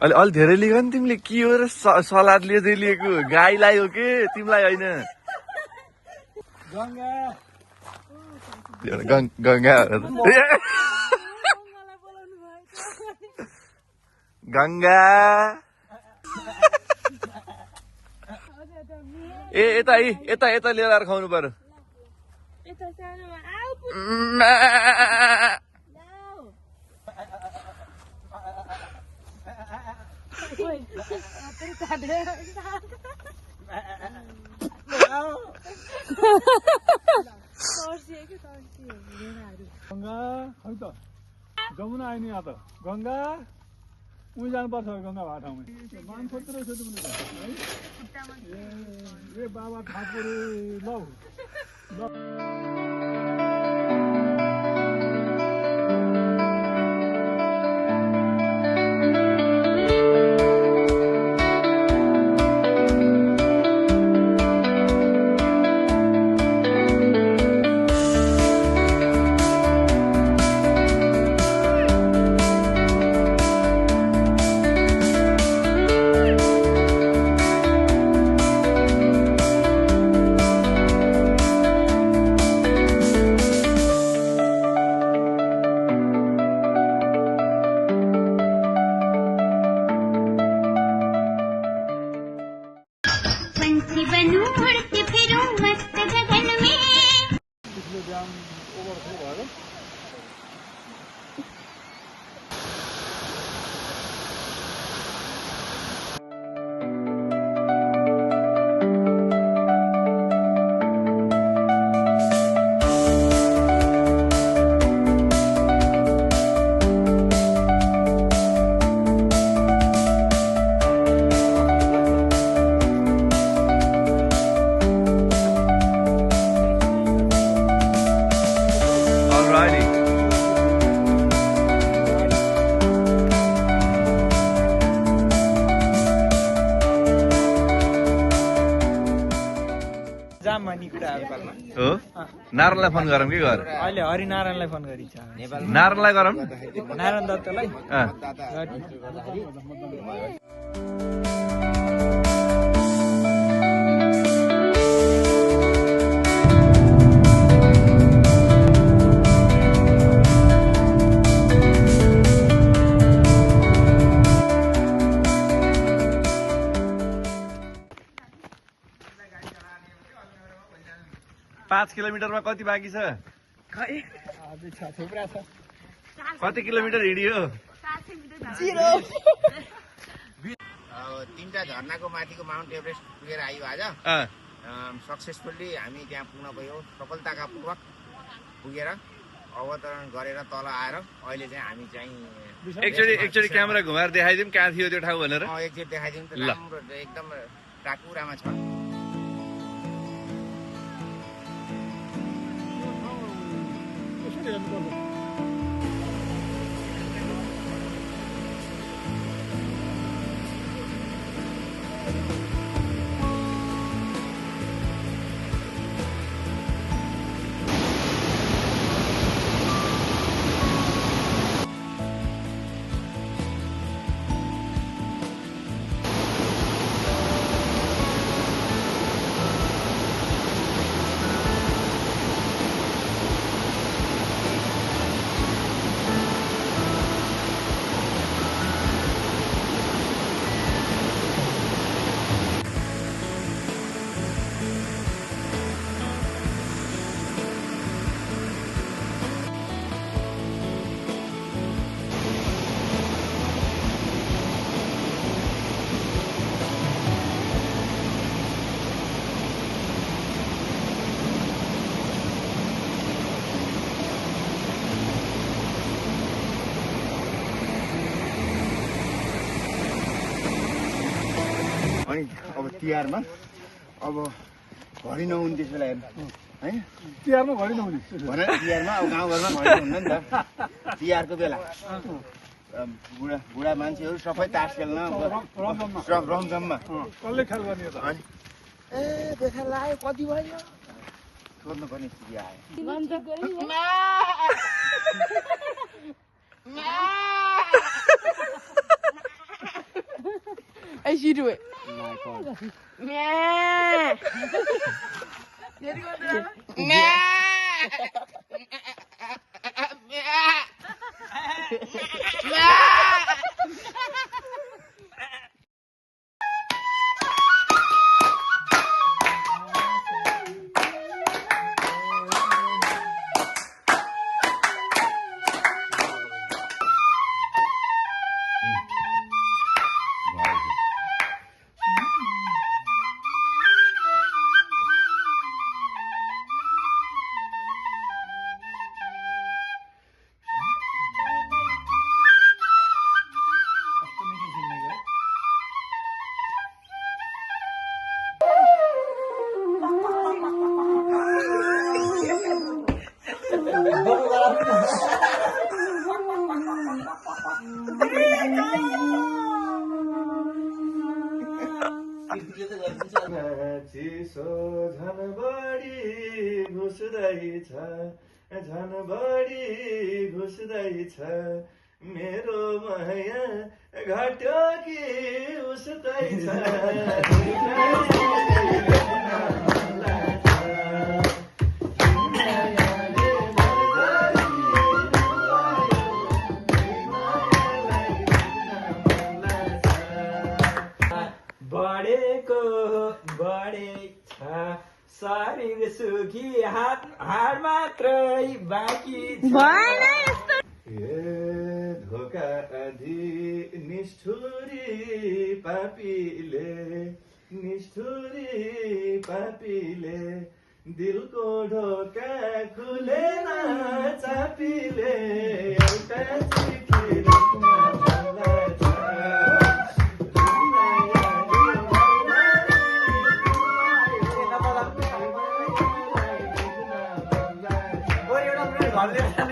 अलि अलि धेरै लिएको नि तिमीले के हो र सलाद लिँदै लिएको गाईलाई हो के तिमीलाई होइन गङ्गा गङ्गा ए यता यता यता लिएर आएर खुवाउनु पर्यो गङ्गा खै त जमुना आयो नि यहाँ त गङ्गा उहीँ जानुपर्छ गङ्गा भएको ठाउँमा मान्छे रहेछ ए बाबा ठाकुर लौ हो नारायणलाई फोन गरौँ के गर अहिले हरिनारायणलाई फोन गरिन्छ नारायणलाई गरौँ नारायण दत्तलाई 5 किलोमिटरमा कति बाँकी छ कति किलोमिटर हिँडियो 3टा झरनाको माथिको माउन्ट एभरेस्ट पुगेर आयो आज सक्सेसफुल्ली हामी त्यहाँ पुग्न गयो सफलताका पूर्वक पुगेर अवतरण गरेर तल आएर अहिले चाहिँ हामी चाहिँ एकचोटि क्यामेरा घुमाएर देखाइदिउँ कहाँ थियो त्यो ठाउँ भनेर एकचोटि देखाइदिउँ राम्रो एकदम टाकुरामा छ अनि अब तिहारमा अब घडी नहुने त्यस बेला हेर्नु हैन तिहारमा घडी नहुने भनेर तिहारमा अब गाउँघरमा घडी हुन्न नि त तिहारको बेला बुढा मान्छेहरू सबै तास खेल्न रमझममा कसले ख्याल गर्ने त ए देखा लाग्यो कति भयो सोध्नु पर्ने स्थिति आयो 지루해. चिसो झन बढी घुस्दैछ झन बढी घुस्दैछ मेरो माया घट्यो कि उस्दैछ बढेको बढेछ शरीर सुखी हात मात्रै बाँकी धोका आधी निष्ठुरी पापीले दिलको ढोका खुलेन चापीले एउटा चिठी घरले